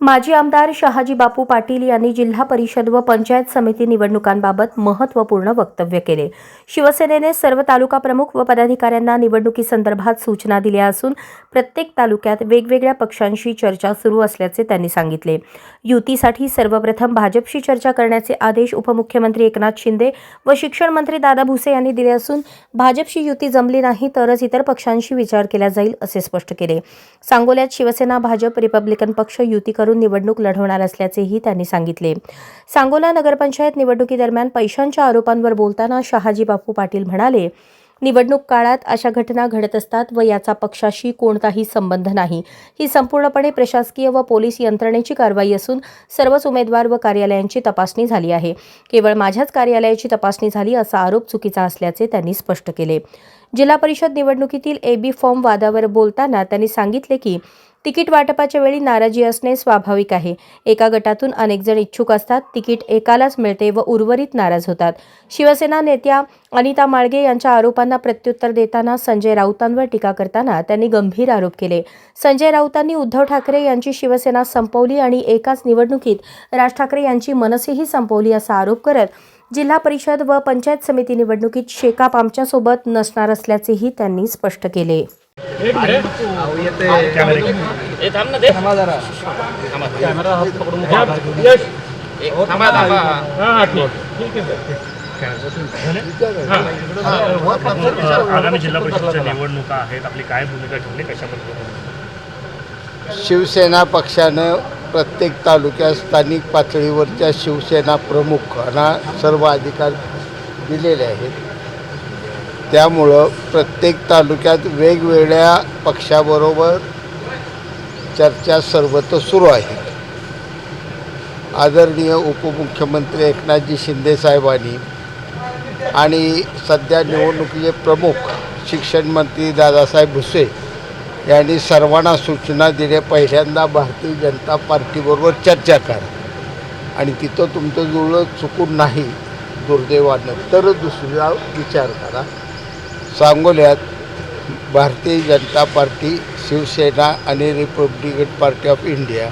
माजी आमदार शहाजी बापू पाटील यांनी जिल्हा परिषद व पंचायत समिती निवडणुकांबाबत महत्त्वपूर्ण वक्तव्य केले। शिवसेनेने सर्व तालुका प्रमुख व पदाधिकाऱ्यांना निवडणुकीसंदर्भात सूचना दिल्या असून प्रत्येक तालुक्यात वेगवेगळ्या पक्षांशी चर्चा सुरू असल्याचे त्यांनी सांगितले। युतीसाठी सर्वप्रथम भाजपशी चर्चा करण्याचे आदेश उपमुख्यमंत्री एकनाथ शिंदे व शिक्षण मंत्री दादा भुसे यांनी दिले असून भाजपशी युती जमली नाही तरच इतर पक्षांशी विचार केला जाईल असे स्पष्ट केले। सांगोल्यात शिवसेना भाजप रिपब्लिकन पक्ष युती करून निवडणूक लढवणार असल्याचेही त्यांनी सांगितले। सांगोला नगरपंचायत निवडणुकीदरम्यान पैशांच्या आरोपांवर बोलताना शहाजी बापू पाटील म्हणाले, निवडणूक काळात अशा घटना घडत असतात व याचा पक्षाशी कोणताही संबंध नाही। ही संपूर्णपणे प्रशासकीय व पोलीस यंत्रणेची कारवाई असून सर्वच उमेदवार व कार्यालयांची तपासणी झाली आहे। केवळ माझ्याच कार्यालयाची तपासणी झाली असा आरोप चुकीचा असल्याचे त्यांनी स्पष्ट केले। जिल्हा परिषद निवडणुकीतील एबी फॉर्म वादावर बोलताना त्यांनी सांगितले की तिकीट वाटपाच्या वेळी नाराजी असणे स्वाभाविक आहे। एका गटातून अनेक जण इच्छुक असतात, तिकीट एकालाच मिळते व उर्वरित नाराज होतात। शिवसेना नेत्या अनिता माळगे यांच्या आरोपांना प्रत्युत्तर देताना संजय राऊतांवर टीका करताना त्यांनी गंभीर आरोप केले। संजय राऊतांनी उद्धव ठाकरे यांची शिवसेना संपवली आणि एकाच निवडणुकीत राज ठाकरे यांची मनसेही संपवली असा आरोप करत जिल्हा परिषद व पंचायत समिती निवडणुकीत शेकाप आमच्यासोबत नसणार असल्याचेही त्यांनी स्पष्ट केले। आगामी जिल्हा परिषदेच्या निवडणुका आहेत, आपली काय भूमिका ठेवली, कशाबद्दल? शिवसेना पक्षानं प्रत्येक तालुक्यात स्थानिक पातळीवरच्या शिवसेना प्रमुखांना सर्व अधिकार दिलेले आहेत। त्यामुळं प्रत्येक तालुक्यात वेगवेगळ्या पक्षाबरोबर चर्चा सर्वत्र सुरू आहे। आदरणीय उपमुख्यमंत्री एकनाथजी शिंदे साहेबांनी आणि सध्या निवडणुकीचे प्रमुख शिक्षण मंत्री दादासाहेब भुसे यांनी सर्वांना सूचना दिल्या, पहिल्यांदा भारतीय जनता पार्टीबरोबर चर्चा करा आणि तिथं तुमचं जुळलं चुकून नाही दुर्दैवानं तर दुसरा विचार करा। सांगोल्यात भारतीय जनता पार्टी, शिवसेना आणि रिपब्लिकन पार्टी ऑफ इंडिया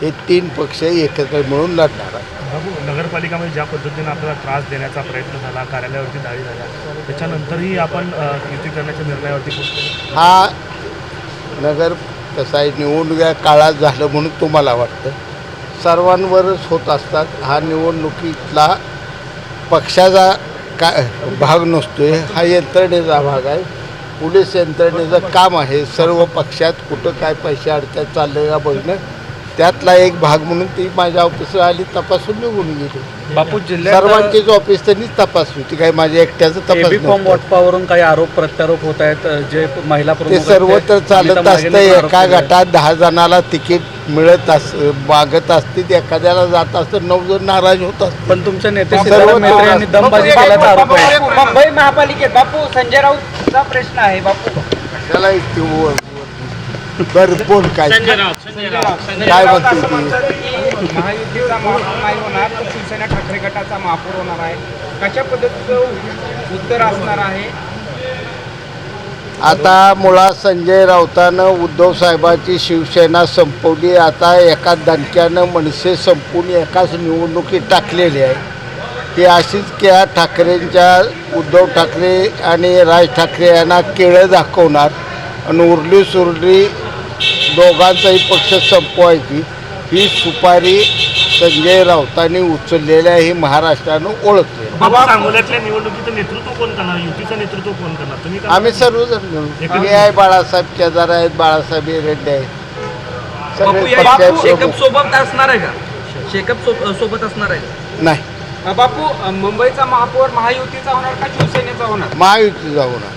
हे तीन पक्ष एकत्र मिळून लढणार आहेत। नगरपालिकामध्ये ज्या पद्धतीने आपल्याला त्रास देण्याचा प्रयत्न झाला, कार्यालयावरती दाळी झाल्या, त्याच्यानंतरही आपण युती करण्याच्या निर्णयावरती पोहोचलो। हा नगर कसं आहे, निवडणुका काळात झालं म्हणून तुम्हाला वाटतं, सर्वांवरच होत असतात। हा निवडणुकीतला पक्षाचा भाग नसतोय, हा यंत्रणेचा भाग आहे। पोलीस यंत्रणेचं काम आहे सर्व पक्षात कुठं काय पैसे अडचण चालले का बघणं, त्यातला एक भाग म्हणून ती माझ्या ऑफिसला आली, तपासून निघून गेली। बापू जिल्ह्यात सर्वांचीच ऑफिस त्यांनीच तपासली, ती काही माझ्या एकट्याचं तपास फॉर्म वाटपावरून काही आरोप प्रत्यारोप होत आहेत, जे महिला ते प्रमुख सर्व तर चालत असतं। एका गटात गटात 10 जणाला तिकीट मिळत मागत असते, एखाद्याला जात असतं 9 जण नाराज होत असतात। पण तुमच्या नेते सिद्धराम मेत्रे यांनी दमबाजी केल्याचा आरोप आहे। मुंबई महापालिकेत बापू संजय राऊतचा प्रश्न आहे। बापू त्याला बरं बोल काय काय म्हणते ती? महायुतीचा महापौर नाही होणार तर शिवसेना ठाकरे गटाचा महापौर होणार आहे, कशा पद्धतीचं उत्तर असणार आहे? आता मुळात संजय राऊतानं उद्धव साहेबांची शिवसेना संपवली, आता एका दणक्यानं मनसे संपून एकाच निवडणुकीत टाकलेली आहे। ती अशीच त्या ठाकरेंच्या उद्धव ठाकरे आणि राज ठाकरे यांना केळं दाखवणार आणि उरली सुरली दोघांचाही पक्ष संपवायची ही सुपारी संजय राऊतांनी उचललेल्या ही महाराष्ट्रानं ओळखले। सांगोल्यातल्या निवडणुकीचं नेतृत्व कोण करणार, युतीचं नेतृत्व कोण करणार? तुम्ही आम्ही सर्वजण मिळून, मी आहे, बाळासाहेब केदार आहेत, बाळासाहेब रेड्डी आहेत, सगळे पक्षाचे शेकअप सोबत असणार आहे का? शेकअप सोबत असणार आहे? नाही। बापू मुंबईचा महापौर महायुतीचा होणार का शिवसेनेचा होणार? महायुती जाऊ ना।